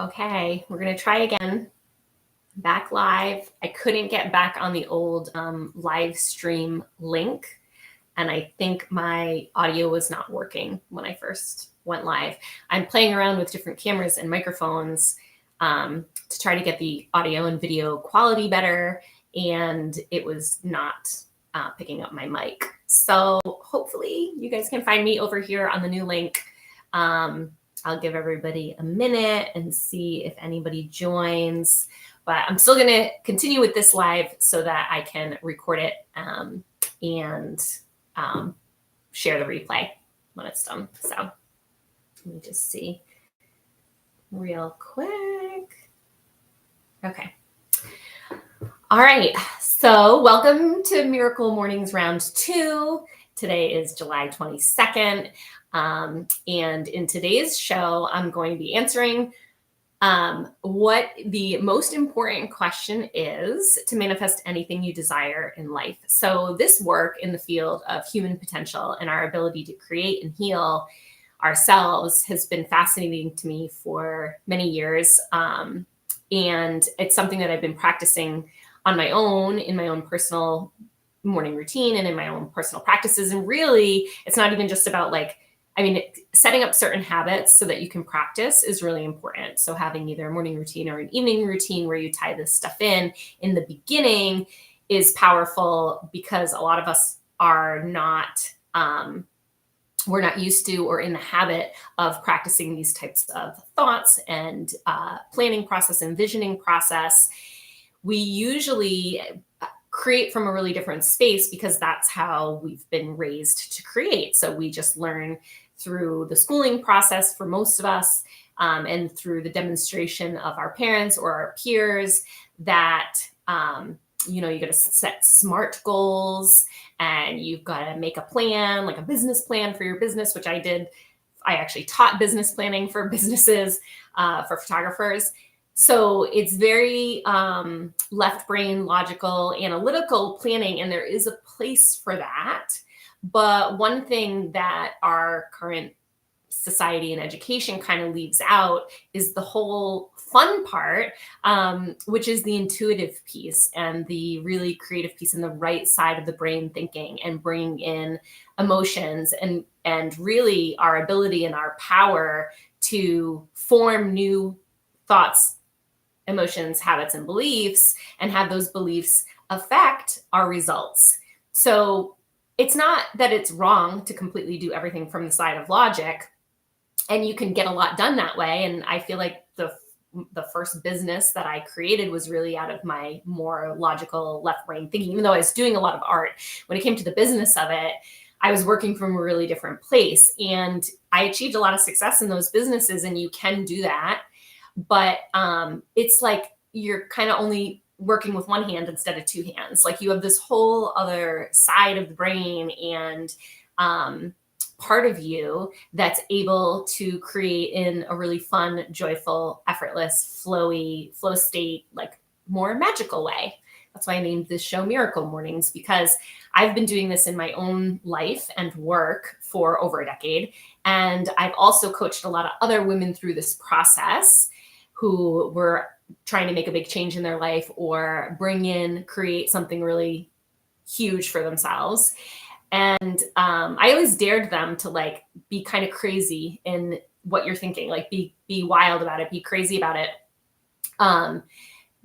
Okay, we're gonna try again. Back live. I couldn't get back on the old live stream link, and I think my audio was not working when I first went live. I'm playing around with different cameras and microphones to try to get the audio and video quality better, and it was not picking up my mic. So hopefully you guys can find me over here on the new link. I'll give everybody a minute and see if anybody joins, but I'm still going to continue with this live so that I can record it and share the replay when it's done. So let me just see real quick. Okay. All right. So welcome to Miracle Mornings Round 2. Today is July 22nd. And in today's show, I'm going to be answering what the most important question is to manifest anything you desire in life. So this work in the field of human potential and our ability to create and heal ourselves has been fascinating to me for many years. And it's something that I've been practicing on my own, in my own personal morning routine and in my own personal practices. And really, it's not even just about setting up certain habits so that you can practice is really important. So having either a morning routine or an evening routine where you tie this stuff in the beginning is powerful, because a lot of us are not, we're not used to or in the habit of practicing these types of thoughts and planning process and visioning process. We usually create from a really different space because that's how we've been raised to create. So we just learn through the schooling process for most of us, and through the demonstration of our parents or our peers that, you got to set SMART goals and you've got to make a plan, like a business plan for your business, which I did. I actually taught business planning for businesses, for photographers. So it's very left brain, logical, analytical planning, and there is a place for that. But one thing that our current society and education kind of leaves out is the whole fun part, which is the intuitive piece and the really creative piece and the right side of the brain thinking and bringing in emotions and really our ability and our power to form new thoughts, emotions, habits, and beliefs, and have those beliefs affect our results. So it's not that it's wrong to completely do everything from the side of logic, and you can get a lot done that way. And I feel like the first business that I created was really out of my more logical left brain thinking, even though I was doing a lot of art. When it came to the business of it, I was working from a really different place, and I achieved a lot of success in those businesses, and you can do that. But it's like you're kind of only working with one hand instead of two hands. Like you have this whole other side of the brain and part of you that's able to create in a really fun, joyful, effortless, flow state, like more magical way. That's why I named this show Miracle Mornings, because I've been doing this in my own life and work for over a decade. And I've also coached a lot of other women through this process who were trying to make a big change in their life or create something really huge for themselves. And I always dared them to be kind of crazy in what you're thinking, be wild about it, be crazy about it.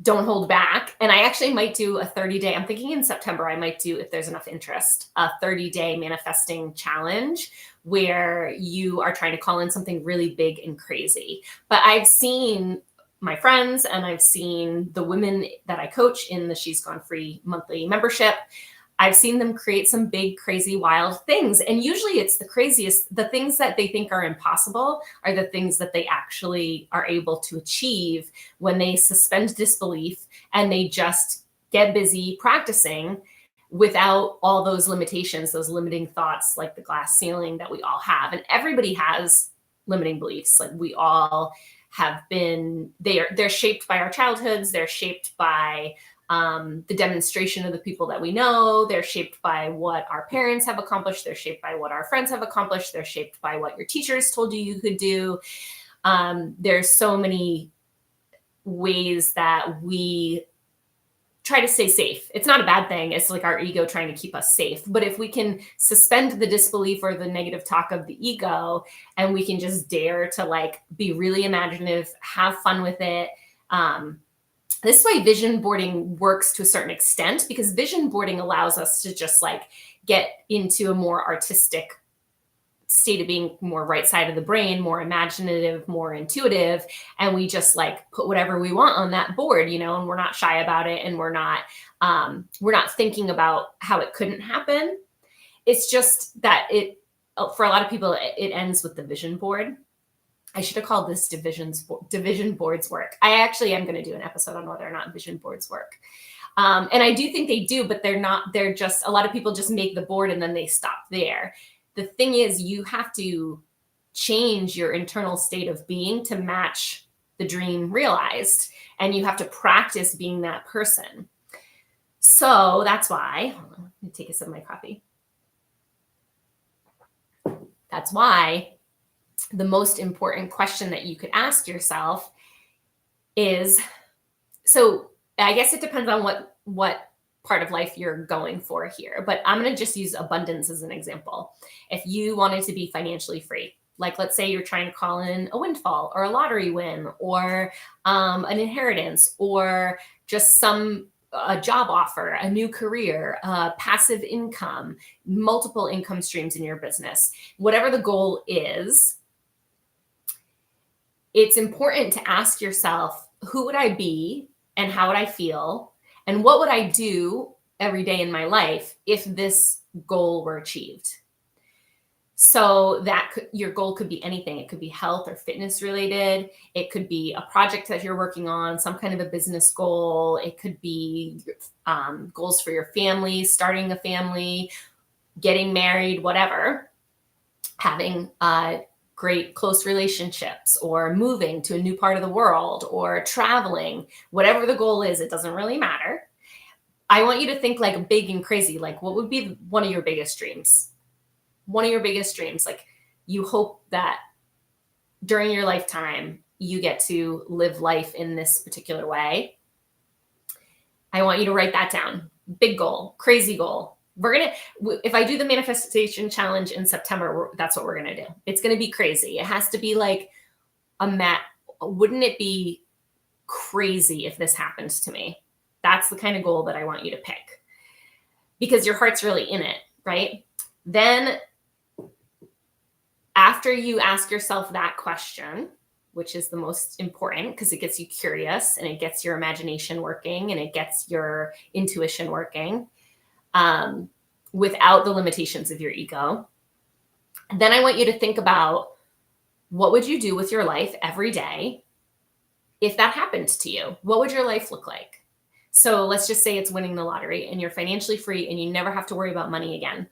Don't hold back. And I actually might do a 30-day, I'm thinking in September, I might do, if there's enough interest, a 30-day manifesting challenge where you are trying to call in something really big and crazy. But I've seen my friends and I've seen the women that I coach in the She's Gone Free monthly membership. I've seen them create some big, crazy, wild things. And usually it's the craziest. The things that they think are impossible are the things that they actually are able to achieve when they suspend disbelief and they just get busy practicing without all those limitations, those limiting thoughts, like the glass ceiling that we all have. And everybody has limiting beliefs. Like we all have been, they're shaped by our childhoods. They're shaped by the demonstration of the people that we know. They're shaped by what our parents have accomplished. They're shaped by what our friends have accomplished. They're shaped by what your teachers told you could do. There's so many ways that we try to stay safe. It's not a bad thing. It's like our ego trying to keep us safe. But if we can suspend the disbelief or the negative talk of the ego, and we can just dare to like be really imaginative, have fun with it. This is why vision boarding works to a certain extent, because vision boarding allows us to just like get into a more artistic state of being, more right side of the brain, more imaginative, more intuitive. And we just like put whatever we want on that board, you know, and we're not shy about it. And we're not thinking about how it couldn't happen. It's just that for a lot of people, it ends with the vision board. I should have called this division boards work. I actually am going to do an episode on whether or not vision boards work. And I do think they do, but they're just, a lot of people just make the board and then they stop there. The thing is, you have to change your internal state of being to match the dream realized. And you have to practice being that person. So that's why, hold on, let me take a sip of my coffee. That's why the most important question that you could ask yourself is, so I guess it depends on what part of life you're going for here, but I'm going to just use abundance as an example. If you wanted to be financially free, like let's say you're trying to call in a windfall or a lottery win or an inheritance or just a job offer, a new career, passive income, multiple income streams in your business, whatever the goal is, it's important to ask yourself, who would I be and how would I feel? And what would I do every day in my life if this goal were achieved? So your goal could be anything. It could be health or fitness related. It could be a project that you're working on, some kind of a business goal. It could be goals for your family, starting a family, getting married, whatever, having great close relationships, or moving to a new part of the world, or traveling. Whatever the goal is, it doesn't really matter. I want you to think like big and crazy. Like, what would be one of your biggest dreams? One of your biggest dreams. Like, you hope that during your lifetime, you get to live life in this particular way. I want you to write that down. Big goal, crazy goal. If I do the manifestation challenge in September, that's what we're going to do. It's going to be crazy. It has to be like wouldn't it be crazy if this happened to me? That's the kind of goal that I want you to pick, because your heart's really in it, right? Then after you ask yourself that question, which is the most important because it gets you curious and it gets your imagination working and it gets your intuition working, without the limitations of your ego. Then I want you to think about, what would you do with your life every day if that happened to you? What would your life look like? So let's just say it's winning the lottery and you're financially free and you never have to worry about money again.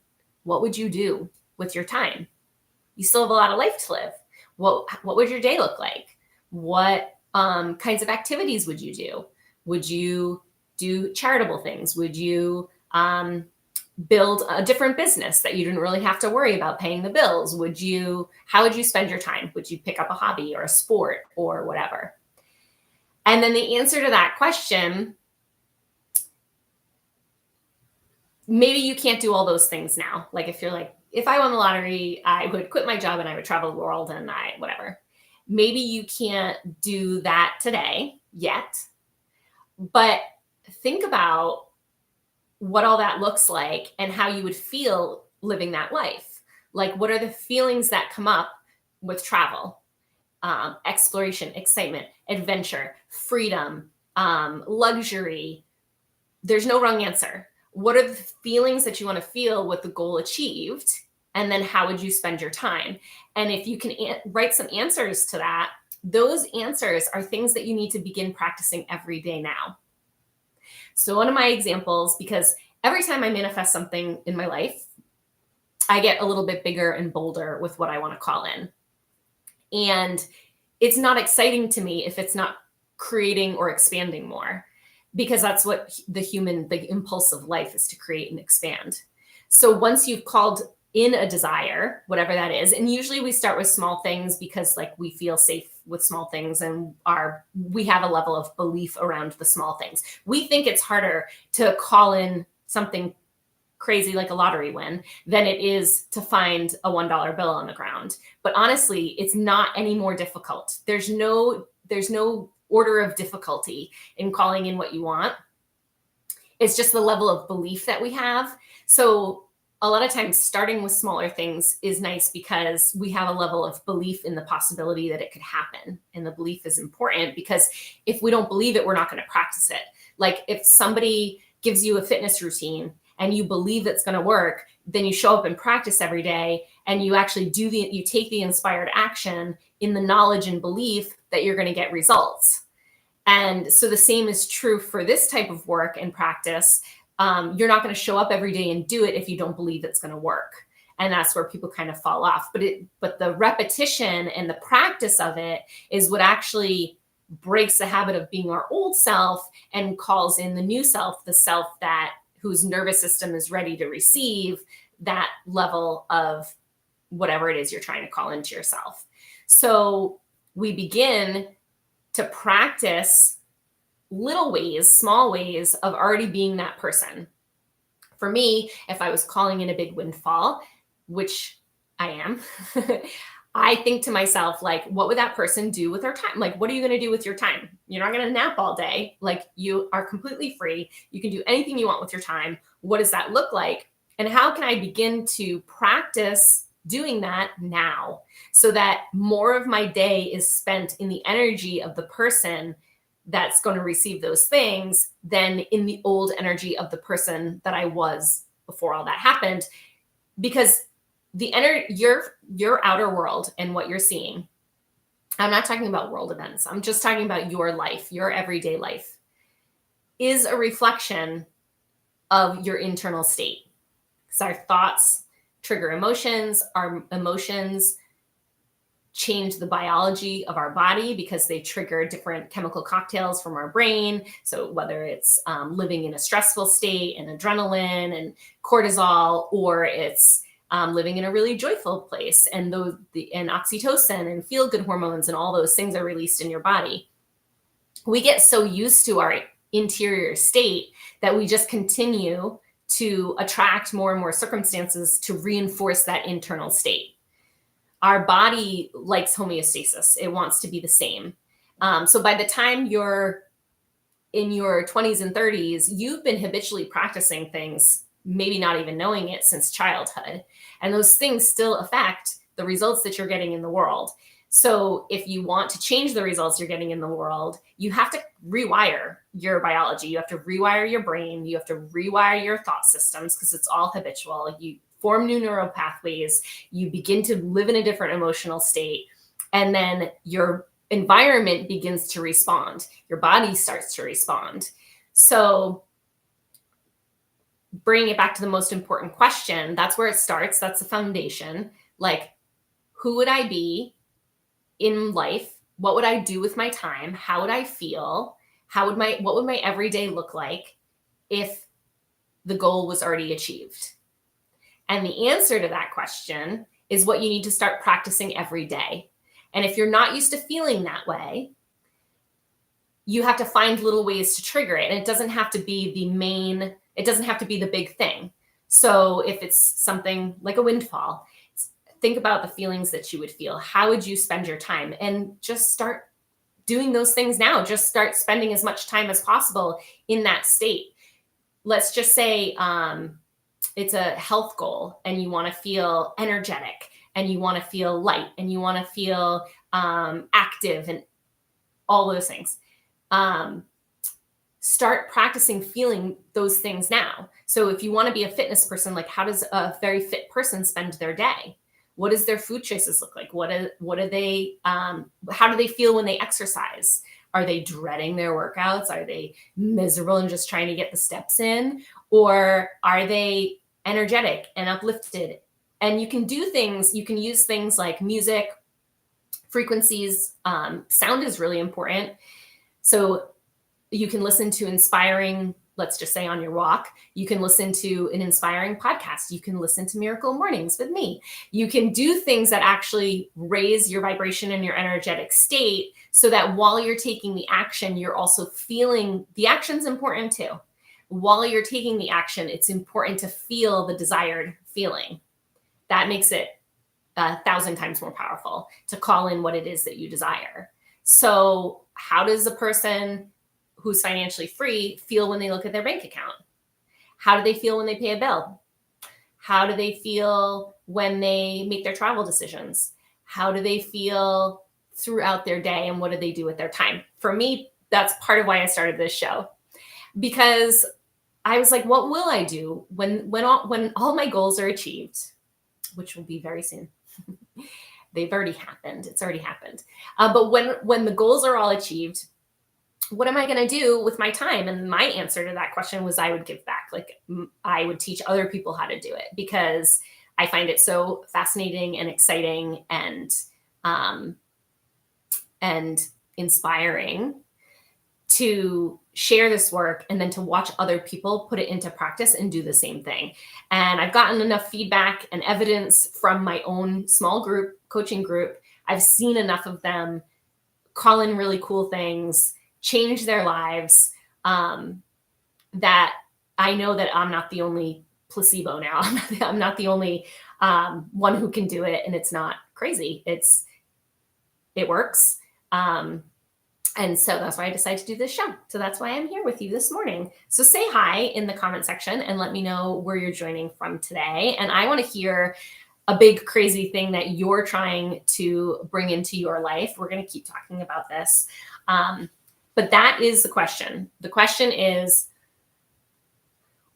What would you do with your time? You still have a lot of life to live. What would your day look like? What kinds of activities would you do? Would you do charitable things? Would you build a different business that you didn't really have to worry about paying the bills? How would you spend your time? Would you pick up a hobby or a sport or whatever? And then the answer to that question, maybe you can't do all those things now. Like if you're like, if I won the lottery, I would quit my job and I would travel the world and whatever. Maybe you can't do that today yet, but think about what all that looks like and how you would feel living that life. Like, what are the feelings that come up with travel? Exploration, excitement, adventure, freedom, luxury. There's no wrong answer. What are the feelings that you want to feel with the goal achieved? And then how would you spend your time? And if you can write some answers to that, those answers are things that you need to begin practicing every day now. So one of my examples, because every time I manifest something in my life, I get a little bit bigger and bolder with what I want to call in. And it's not exciting to me if it's not creating or expanding more, because that's what the impulse of life is, to create and expand. So once you've called in a desire, whatever that is. And usually we start with small things because like we feel safe with small things and we have a level of belief around the small things. We think it's harder to call in something crazy like a lottery win than it is to find a $1 bill on the ground. But honestly, it's not any more difficult. There's no order of difficulty in calling in what you want. It's just the level of belief that we have. So a lot of times starting with smaller things is nice because we have a level of belief in the possibility that it could happen. And the belief is important because if we don't believe it, we're not going to practice it. Like if somebody gives you a fitness routine and you believe it's going to work, then you show up and practice every day and you actually you take the inspired action in the knowledge and belief that you're going to get results. And so the same is true for this type of work and practice. You're not going to show up every day and do it if you don't believe it's going to work. And that's where people kind of fall off. But the repetition and the practice of it is what actually breaks the habit of being our old self and calls in the new self, the self whose nervous system is ready to receive that level of whatever it is you're trying to call into yourself. So we begin to practice little ways, small ways of already being that person. For me, if I was calling in a big windfall, which I am, I think to myself, like, what would that person do with their time? Like, what are you going to do with your time? You're not going to nap all day. Like, you are completely free. You can do anything you want with your time. What does that look like? And how can I begin to practice doing that now so that more of my day is spent in the energy of the person that's going to receive those things than in the old energy of the person that I was before all that happened? Because your outer world and what you're seeing, I'm not talking about world events, I'm just talking about your life, your everyday life, is a reflection of your internal state. Because our thoughts trigger emotions, our emotions change the biology of our body because they trigger different chemical cocktails from our brain. So whether it's living in a stressful state and adrenaline and cortisol, or it's living in a really joyful place and oxytocin and feel good hormones and all those things are released in your body. We get so used to our interior state that we just continue to attract more and more circumstances to reinforce that internal state. Our body likes homeostasis. It wants to be the same. So by the time you're in your 20s and 30s, you've been habitually practicing things, maybe not even knowing it, since childhood. And those things still affect the results that you're getting in the world. So if you want to change the results you're getting in the world, you have to rewire your biology. You have to rewire your brain. You have to rewire your thought systems because it's all habitual. You form new neural pathways. You begin to live in a different emotional state. And then your environment begins to respond. Your body starts to respond. So bringing it back to the most important question, that's where it starts. That's the foundation. Like, who would I be in life? What would I do with my time? How would I feel? What would my everyday look like if the goal was already achieved? And the answer to that question is what you need to start practicing every day. And if you're not used to feeling that way, you have to find little ways to trigger it. And it doesn't have to be it doesn't have to be the big thing. So if it's something like a windfall, think about the feelings that you would feel. How would you spend your time? And just start doing those things now. Just start spending as much time as possible in that state. Let's just say it's a health goal and you want to feel energetic and you want to feel light and you want to feel active and all those things. Start practicing feeling those things now. So if you want to be a fitness person, like, how does a very fit person spend their day? What does their food choices look like? How do they feel when they exercise? Are they dreading their workouts? Are they miserable and just trying to get the steps in? Or are they energetic and uplifted? And you can use things like music, frequencies. Sound is really important. So you can listen to inspiring let's just say on your walk, you can listen to an inspiring podcast. You can listen to Miracle Mornings with me. You can do things that actually raise your vibration and your energetic state so that while you're taking the action, you're also feeling the action's important too. While you're taking the action, it's important to feel the desired feeling. That makes it 1,000 times more powerful to call in what it is that you desire. So how does a person who's financially free feel when they look at their bank account? How do they feel when they pay a bill? How do they feel when they make their travel decisions? How do they feel throughout their day, and what do they do with their time? For me, that's part of why I started this show, because I was like, what will I do when all my goals are achieved, which will be very soon. They've already happened. It's already happened. But when the goals are all achieved, what am I going to do with my time? And my answer to that question was I would give back. Like I would teach other people how to do it, because I find it so fascinating and exciting and inspiring to share this work and then to watch other people put it into practice and do the same thing. And I've gotten enough feedback and evidence from my own small group, coaching group. I've seen enough of them call in really cool things, change their lives, that I know that I'm not the only placebo now. I'm not the only one who can do it. And it's not crazy. It works. And so that's why I decided to do this show. So that's why I'm here with you this morning. So say hi in the comment section and let me know where you're joining from today. And I want to hear a big crazy thing that you're trying to bring into your life. We're going to keep talking about this. But that is the question. The question is,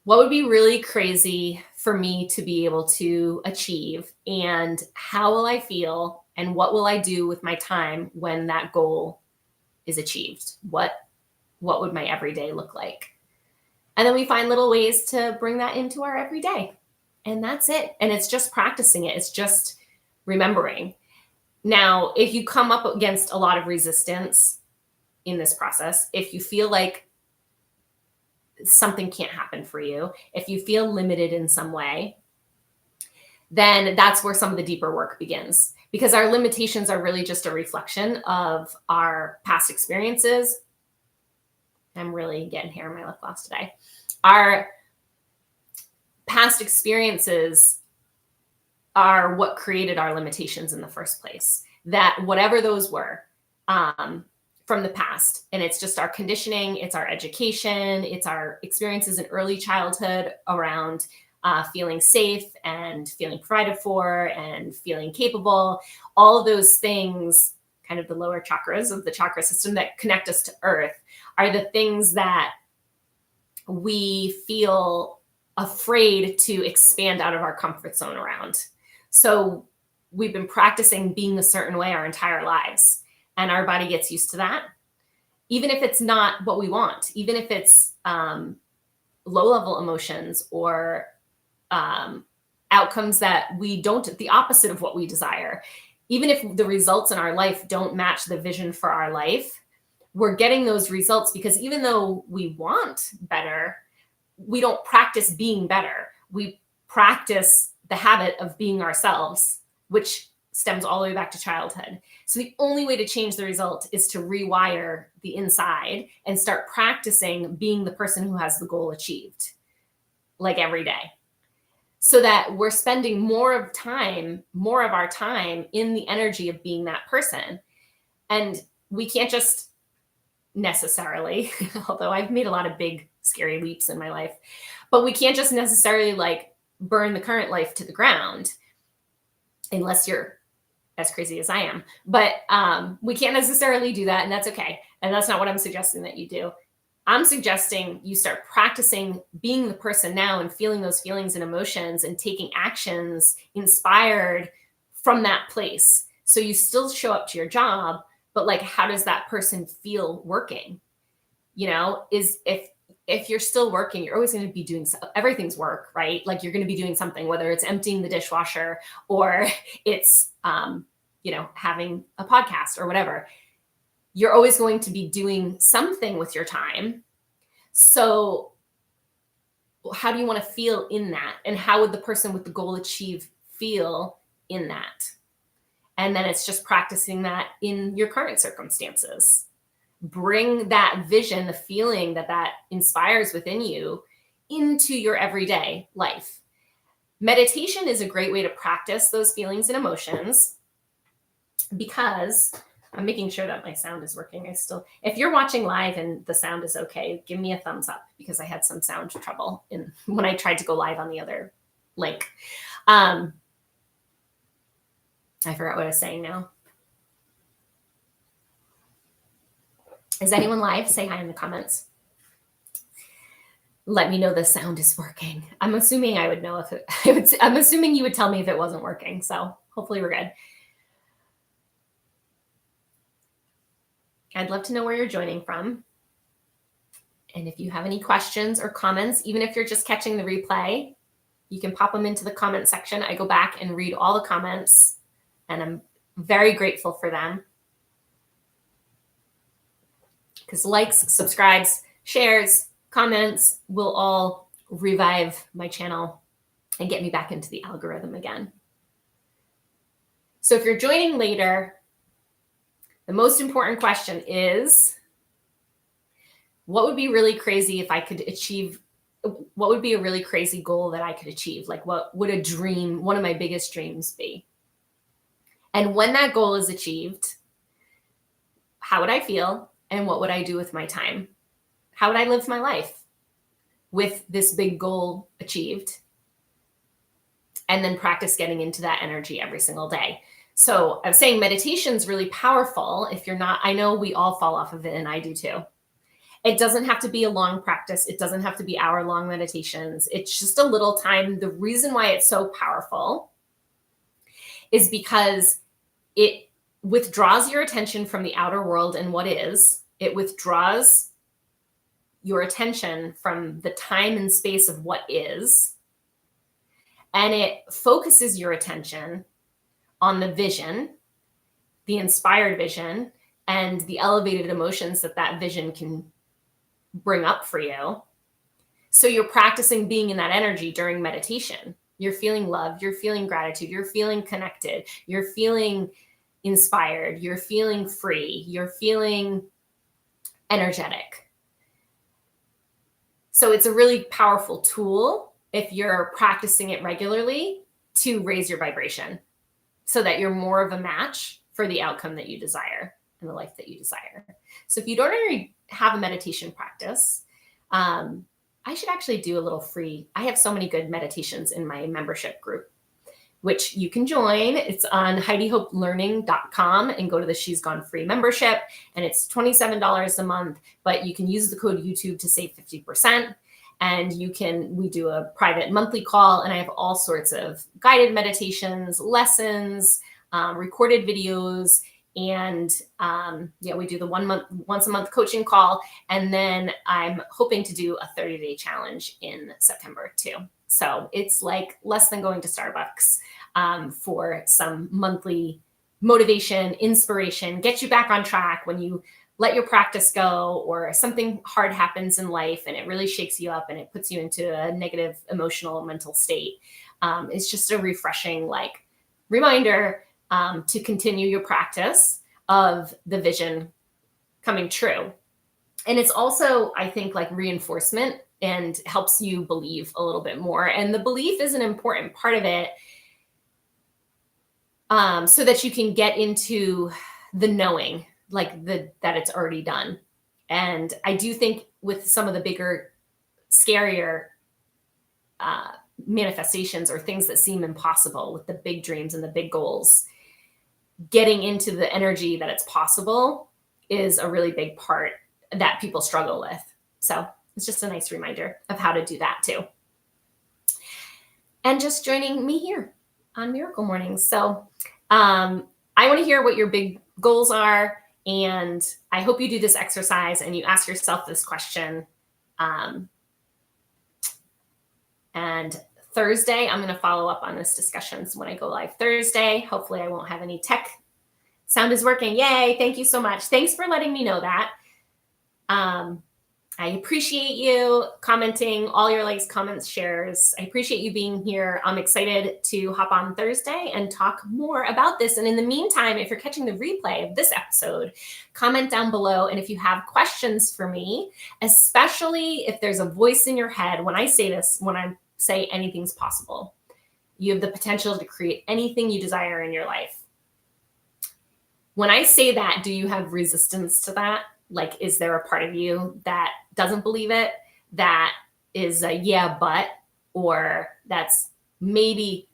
what would be really crazy for me to be able to achieve? And how will I feel? And what will I do with my time when that goal is achieved? What would my everyday look like? And then we find little ways to bring that into our everyday. And that's it. And it's just practicing it. It's just remembering. Now, if you come up against a lot of resistance in this process, if you feel like something can't happen for you, if you feel limited in some way, then that's where some of the deeper work begins. Because our limitations are really just a reflection of our past experiences. I'm really getting hair in my lip gloss today. Our past experiences are what created our limitations in the first place. That whatever those were from the past, and it's just our conditioning, it's our education, it's our experiences in early childhood around feeling safe and feeling provided for and feeling capable. All of those things, kind of the lower chakras of the chakra system that connect us to earth, are the things that we feel afraid to expand out of our comfort zone around. So we've been practicing being a certain way our entire lives, and our body gets used to that. Even if it's not what we want, even if it's low-level emotions or outcomes that we don't, the opposite of what we desire. Even if the results in our life don't match the vision for our life, we're getting those results because even though we want better, we don't practice being better. We practice the habit of being ourselves, which stems all the way back to childhood. So the only way to change the result is to rewire the inside and start practicing being the person who has the goal achieved, like every day. So that we're spending more of our time in the energy of being that person. And we can't just necessarily, although I've made a lot of big, scary leaps in my life, but we can't just necessarily like burn the current life to the ground unless you're as crazy as I am. But we can't necessarily do that, and that's okay. And that's not what I'm suggesting that you do. I'm suggesting you start practicing being the person now and feeling those feelings and emotions and taking actions inspired from that place. So you still show up to your job, but like, how does that person feel working? You know, is if you're still working, you're always going to be doing everything's work, right? Like you're going to be doing something, whether it's emptying the dishwasher or it's, having a podcast or whatever. You're always going to be doing something with your time. So how do you want to feel in that? And how would the person with the goal achieve feel in that? And then it's just practicing that in your current circumstances. Bring that vision, the feeling that inspires within you into your everyday life. Meditation is a great way to practice those feelings and emotions because I'm making sure that my sound is working. If you're watching live and the sound is okay, give me a thumbs up because I had some sound trouble when I tried to go live on the other link. I forgot what I was saying now. Is anyone live? Say hi in the comments. Let me know the sound is working. I'm assuming I would know if I'm assuming you would tell me if it wasn't working. So hopefully we're good. I'd love to know where you're joining from. And if you have any questions or comments, even if you're just catching the replay, you can pop them into the comment section. I go back and read all the comments, and I'm very grateful for them. Because likes, subscribes, shares, comments will all revive my channel and get me back into the algorithm again. So if you're joining later, the most important question is, what would be really crazy if I could achieve? What would be a really crazy goal that I could achieve? Like, what would a dream, one of my biggest dreams be? And when that goal is achieved, how would I feel? And what would I do with my time? How would I live my life with this big goal achieved? And then practice getting into that energy every single day. So I'm saying meditation is really powerful. If you're not, I know we all fall off of it, and I do too. It doesn't have to be a long practice. It doesn't have to be hour-long meditations. It's just a little time. The reason why it's so powerful is because it withdraws your attention from the outer world and what is. It withdraws your attention from the time and space of what is. And it focuses your attention on the vision, the inspired vision, and the elevated emotions that vision can bring up for you. So you're practicing being in that energy during meditation. You're feeling love, you're feeling gratitude, you're feeling connected, you're feeling inspired, you're feeling free, you're feeling energetic. So it's a really powerful tool if you're practicing it regularly to raise your vibration so that you're more of a match for the outcome that you desire and the life that you desire. So if you don't already have a meditation practice, I should actually do a little free. I have so many good meditations in my membership group, which you can join. It's on HeidiHopeLearning.com and go to the She's Gone Free membership. And it's $27 a month, but you can use the code YouTube to save 50%. And we do a private monthly call, and I have all sorts of guided meditations, lessons, recorded videos, and we do the once a month coaching call. And then I'm hoping to do a 30-day challenge in September too. So it's like less than going to Starbucks for some monthly motivation, inspiration, get you back on track when you let your practice go or something hard happens in life and it really shakes you up and it puts you into a negative emotional mental state. It's just a refreshing reminder to continue your practice of the vision coming true. And it's also, I think, reinforcement and helps you believe a little bit more. And the belief is an important part of it so that you can get into the knowing, that it's already done. And I do think with some of the bigger, scarier manifestations or things that seem impossible with the big dreams and the big goals, getting into the energy that it's possible is a really big part that people struggle with. So it's just a nice reminder of how to do that too. And just joining me here on Miracle Mornings. So I want to hear what your big goals are. And I hope you do this exercise and you ask yourself this question. And Thursday, I'm going to follow up on this discussion when I go live Thursday. Hopefully I won't have any tech. Sound is working. Yay. Thank you so much. Thanks for letting me know that. I appreciate you commenting, all your likes, comments, shares. I appreciate you being here. I'm excited to hop on Thursday and talk more about this. And in the meantime, if you're catching the replay of this episode, comment down below. And if you have questions for me, especially if there's a voice in your head, when I say this, when I say anything's possible, you have the potential to create anything you desire in your life. When I say that, do you have resistance to that? Like, is there a part of you that doesn't believe it, that is a yeah, but, or that's maybe,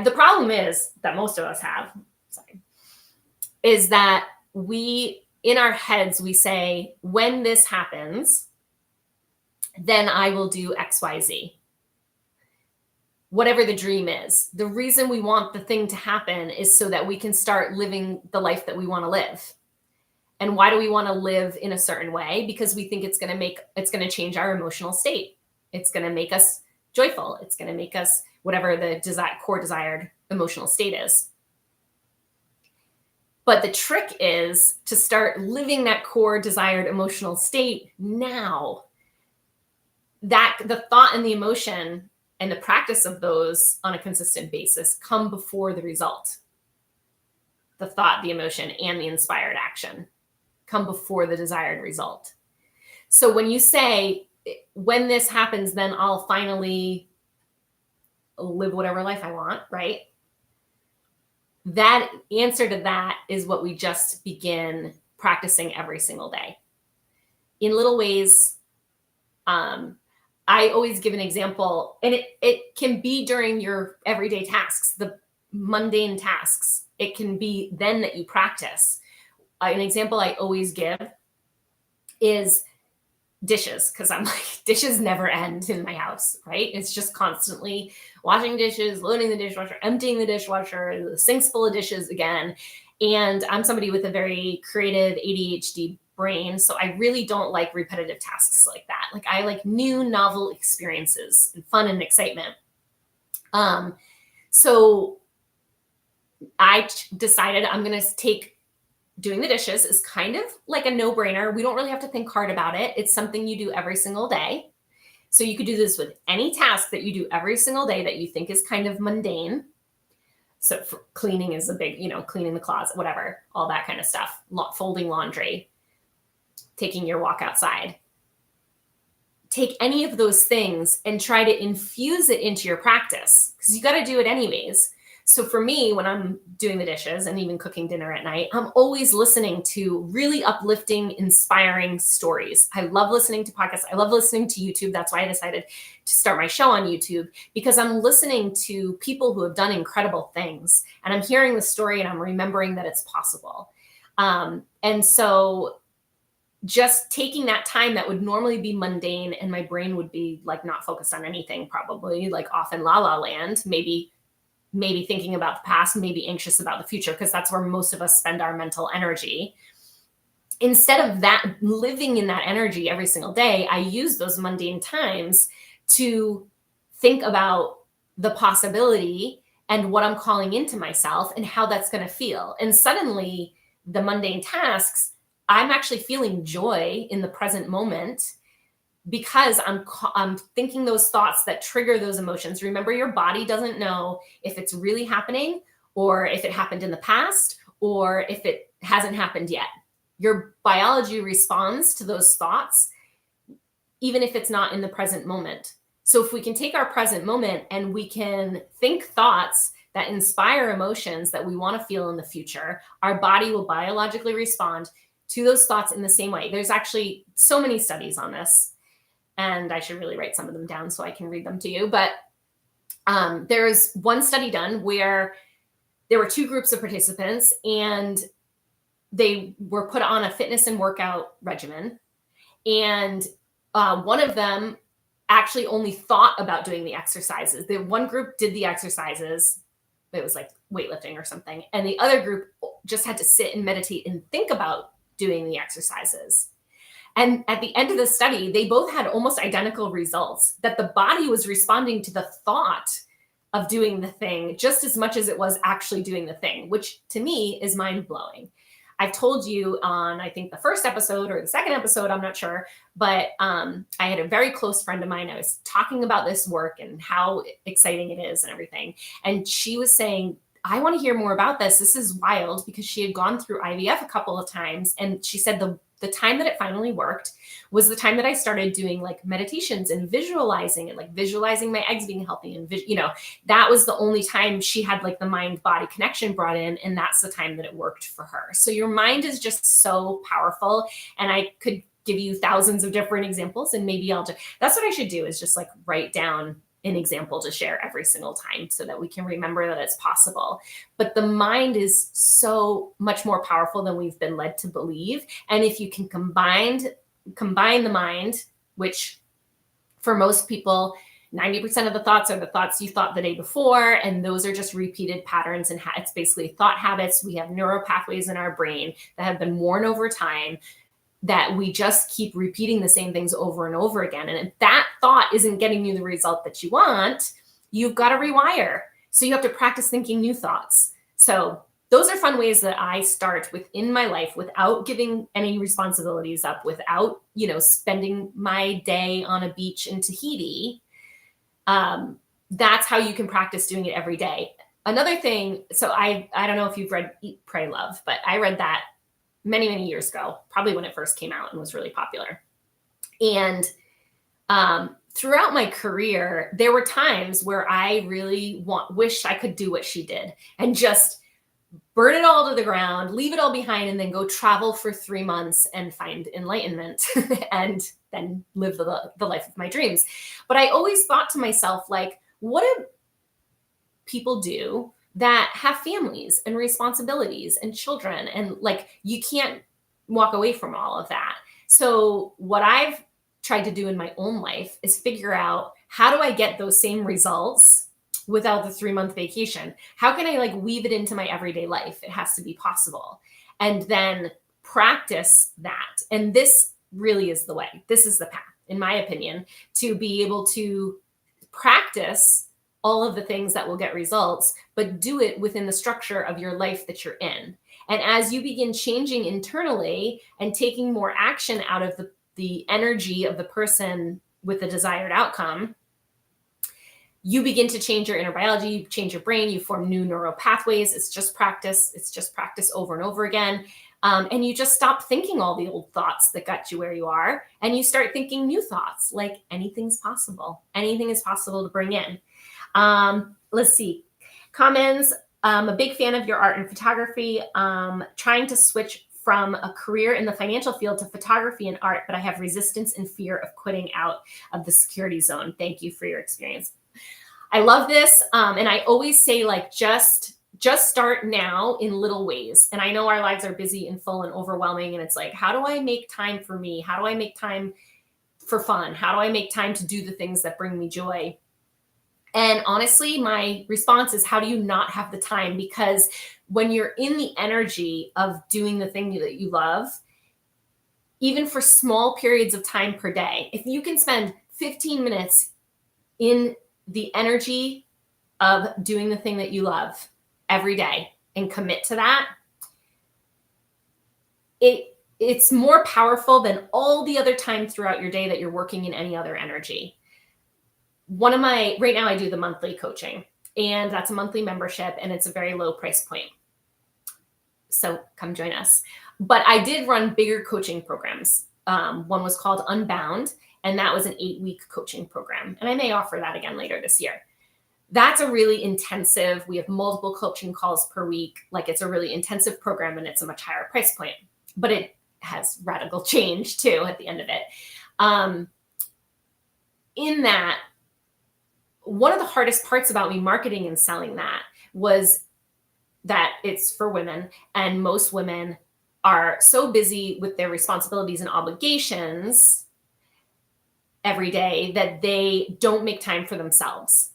the problem is that most of us have, is that we, in our heads, we say, when this happens, then I will do X, Y, Z. Whatever the dream is. The reason we want the thing to happen is so that we can start living the life that we want to live. And why do we want to live in a certain way? Because we think it's going to change our emotional state. It's going to make us joyful. It's going to make us whatever the core desired emotional state is. But the trick is to start living that core desired emotional state now. That the thought and the emotion and the practice of those on a consistent basis come before the result. The thought, the emotion, and the inspired action come before the desired result. So when you say, when this happens, then I'll finally live whatever life I want, right? That answer to that is what we just begin practicing every single day. In little ways, I always give an example, and it can be during your everyday tasks, the mundane tasks. It can be then that you practice. An example I always give is dishes, because I'm like, dishes never end in my house, right? It's just constantly washing dishes, loading the dishwasher, emptying the dishwasher, the sink's full of dishes again. And I'm somebody with a very creative ADHD brain, so I really don't like repetitive tasks like that. Like, I like new, novel experiences and fun and excitement. So I decided I'm going to take doing the dishes is kind of like a no-brainer. We don't really have to think hard about it. It's something you do every single day. So you could do this with any task that you do every single day that you think is kind of mundane. So for cleaning is a big, cleaning the closet, whatever, all that kind of stuff, folding laundry, taking your walk outside. Take any of those things and try to infuse it into your practice, because you got to do it anyways. So for me, when I'm doing the dishes and even cooking dinner at night, I'm always listening to really uplifting, inspiring stories. I love listening to podcasts. I love listening to YouTube. That's why I decided to start my show on YouTube, because I'm listening to people who have done incredible things, and I'm hearing the story and I'm remembering that it's possible. And so just taking that time that would normally be mundane and my brain would be like not focused on anything, probably like off in la la land, maybe thinking about the past, maybe anxious about the future, because that's where most of us spend our mental energy. Instead of that, living in that energy every single day, I use those mundane times to think about the possibility and what I'm calling into myself and how that's going to feel. And suddenly the mundane tasks, I'm actually feeling joy in the present moment, because I'm thinking those thoughts that trigger those emotions. Remember, your body doesn't know if it's really happening, or if it happened in the past, or if it hasn't happened yet. Your biology responds to those thoughts, even if it's not in the present moment. So if we can take our present moment and we can think thoughts that inspire emotions that we want to feel in the future, our body will biologically respond to those thoughts in the same way. There's actually so many studies on this, and I should really write some of them down so I can read them to you. But there's one study done where there were two groups of participants, and they were put on a fitness and workout regimen. And one of them actually only thought about doing the exercises. The one group did the exercises. It was like weightlifting or something. And the other group just had to sit and meditate and think about doing the exercises. And at the end of the study, they both had almost identical results, that the body was responding to the thought of doing the thing just as much as it was actually doing the thing, which to me is mind-blowing. I've told you on, I think the first episode or the second episode, I'm not sure, but I had a very close friend of mine. I was talking about this work and how exciting it is and everything. And she was saying, I want to hear more about this. This is wild, because she had gone through IVF a couple of times. And she said the time that it finally worked was the time that I started doing like meditations and visualizing, and like visualizing my eggs being healthy. And, that was the only time she had like the mind body connection brought in. And that's the time that it worked for her. So your mind is just so powerful. And I could give you thousands of different examples, and maybe that's what I should do, is just like write down an example to share every single time so that we can remember that it's possible. But the mind is so much more powerful than we've been led to believe. And if you can combine the mind, which for most people, 90% of the thoughts are the thoughts you thought the day before. And those are just repeated patterns. And it's basically thought habits. We have neural pathways in our brain that have been worn over time, that we just keep repeating the same things over and over again. And if that thought isn't getting you the result that you want, you've got to rewire. So you have to practice thinking new thoughts. So those are fun ways that I start within my life without giving any responsibilities up, without, spending my day on a beach in Tahiti. That's how you can practice doing it every day. Another thing, so I don't know if you've read Eat, Pray, Love, but I read that many, many years ago, probably when it first came out and was really popular. And throughout my career, there were times where I really wish I could do what she did and just burn it all to the ground, leave it all behind, and then go travel for 3 months and find enlightenment and then live the life of my dreams. But I always thought to myself, like, what do people do that have families and responsibilities and children, and like, you can't walk away from all of that? So what I've tried to do in my own life is figure out, how do I get those same results without the 3-month vacation? How can I like weave it into my everyday life? It has to be possible. And then practice that. And this really is the way. This is the path, in my opinion, to be able to practice all of the things that will get results, but do it within the structure of your life that you're in. And as you begin changing internally and taking more action out of the energy of the person with the desired outcome, you begin to change your inner biology, you change your brain, you form new neural pathways. It's just practice. It's just practice over and over again. And you just stop thinking all the old thoughts that got you where you are. And you start thinking new thoughts, like anything's possible. Anything is possible to bring in. Let's see. Comments. A big fan of your art and photography. Trying to switch from a career in the financial field to photography and art, but I have resistance and fear of quitting out of the security zone. Thank you for your experience. I love this. And I always say, like, just start now in little ways. And I know our lives are busy and full and overwhelming. And it's like, how do I make time for me? How do I make time for fun? How do I make time to do the things that bring me joy? And honestly, my response is, how do you not have the time? Because when you're in the energy of doing the thing that you love, even for small periods of time per day, if you can spend 15 minutes in the energy of doing the thing that you love every day and commit to that, it's more powerful than all the other time throughout your day that you're working in any other energy. Right now I do the monthly coaching, and that's a monthly membership, and it's a very low price point. So come join us. But I did run bigger coaching programs. One was called Unbound, and that was an 8-week coaching program. And I may offer that again later this year. That's a really intensive, we have multiple coaching calls per week. Like, it's a really intensive program, and it's a much higher price point, but it has radical change too at the end of it. In that, one of the hardest parts about me marketing and selling that was that it's for women, and most women are so busy with their responsibilities and obligations every day that they don't make time for themselves.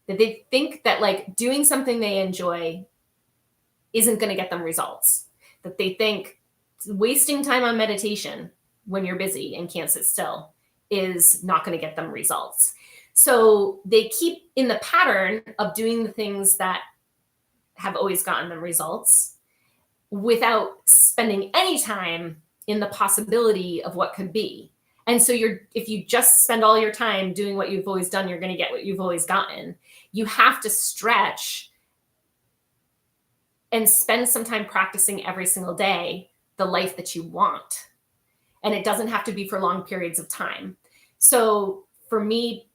That they think that like doing something they enjoy isn't going to get them results. That they think wasting time on meditation when you're busy and can't sit still is not going to get them results. So they keep in the pattern of doing the things that have always gotten them results. without spending any time in the possibility of what could be. And so if you just spend all your time doing what you've always done, you're going to get what you've always gotten. You have to stretch and spend some time practicing every single day the life that you want. And it doesn't have to be for long periods of time. So for me,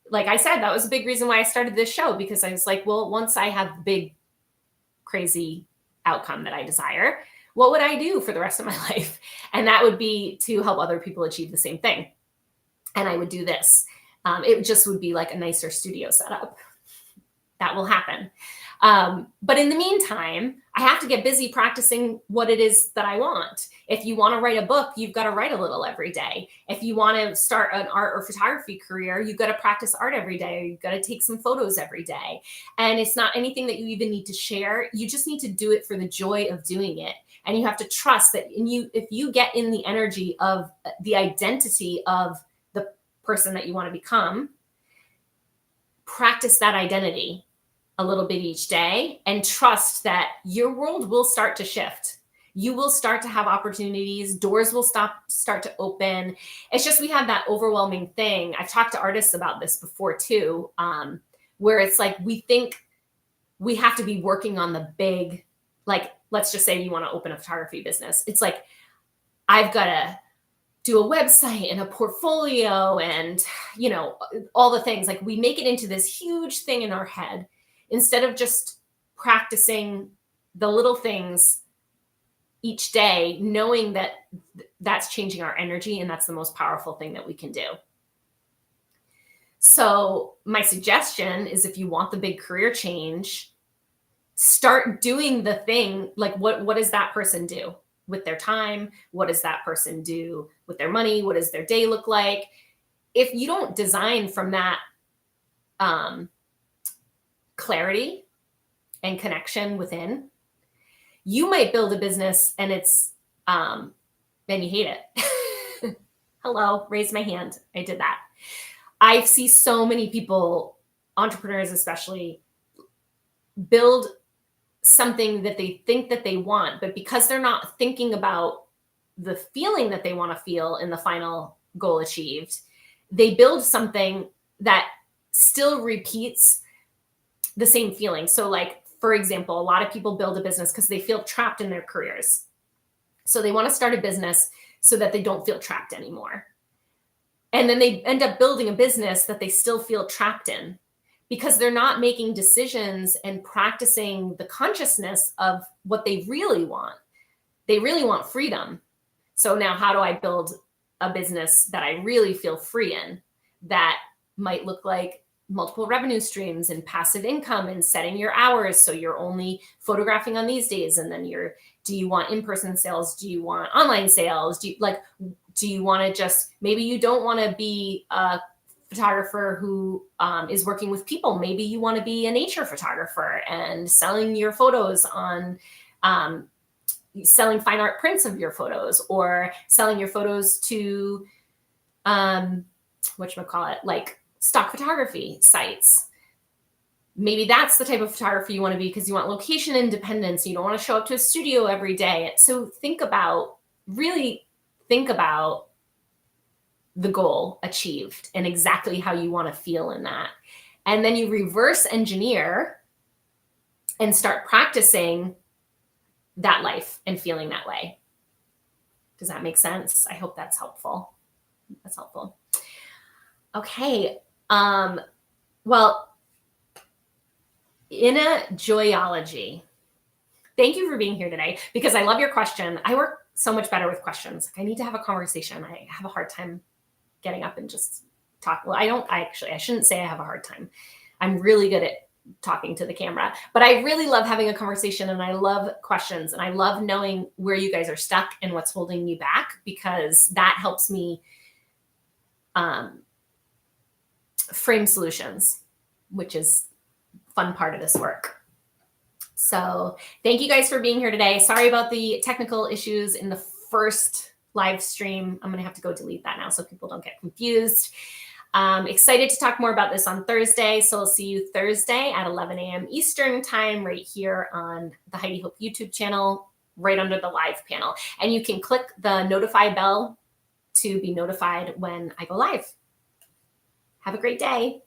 like I said, that was a big reason why I started this show, because I was like, well, once I have the big, crazy outcome that I desire, what would I do for the rest of my life? And that would be to help other people achieve the same thing. And I would do this. It just would be like a nicer studio setup. That will happen. But in the meantime, I have to get busy practicing what it is that I want. If you want to write a book, you've got to write a little every day. If you want to start an art or photography career, you've got to practice art every day. Or you've got to take some photos every day. And it's not anything that you even need to share. You just need to do it for the joy of doing it. And you have to trust that if you get in the energy of the identity of the person that you want to become, practice that identity a little bit each day and trust that your world will start to shift. You will start to have opportunities. Doors will start to open. It's just, we have that overwhelming thing. I've talked to artists about this before too, where it's like, we think we have to be working on the big, like, let's just say you want to open a photography business. It's like, I've got to do a website and a portfolio and, all the things. Like, we make it into this huge thing in our head, instead of just practicing the little things each day, knowing that that's changing our energy, and that's the most powerful thing that we can do. So my suggestion is, if you want the big career change, start doing the thing. Like, what does that person do with their time? What does that person do with their money? What does their day look like? If you don't design from that clarity and connection within, you might build a business and it's and you hate it. Hello, raise my hand. I did that. I see so many people, entrepreneurs especially, build something that they think that they want, but because they're not thinking about the feeling that they want to feel in the final goal achieved, they build something that still repeats the same feeling. So, like, for example, a lot of people build a business because they feel trapped in their careers. So they want to start a business so that they don't feel trapped anymore. And then they end up building a business that they still feel trapped in, because they're not making decisions and practicing the consciousness of what they really want. They really want freedom. So now, how do I build a business that I really feel free in? That might look like multiple revenue streams and passive income, and setting your hours so you're only photographing on these days. And then do you want in-person sales? Do you want online sales? Do you want to just, maybe you don't want to be a photographer who is working with people. Maybe you want to be a nature photographer and selling your photos on, selling fine art prints of your photos, or selling your photos to, whatchamacallit, like stock photography sites. Maybe that's the type of photographer you want to be, because you want location independence. You don't want to show up to a studio every day. So really think about the goal achieved and exactly how you want to feel in that. And then you reverse engineer and start practicing that life and feeling that way. Does that make sense? I hope that's helpful. That's helpful. Okay. Well, in a joyology, thank you for being here today, because I love your question. I work so much better with questions. I need to have a conversation. I have a hard time getting up and just talk. Well, I shouldn't say I have a hard time. I'm really good at talking to the camera, but I really love having a conversation, and I love questions, and I love knowing where you guys are stuck and what's holding you back, because that helps me frame solutions, which is fun part of this work. So thank you guys for being here today. Sorry about the technical issues in the first live stream. I'm going to have to go delete that now so people don't get confused. Excited to talk more about this on Thursday. So I'll see you Thursday at 11 a.m. Eastern time right here on the Heidi Hope YouTube channel. right under the live panel. And you can click the notify bell to be notified when I go live. Have a great day.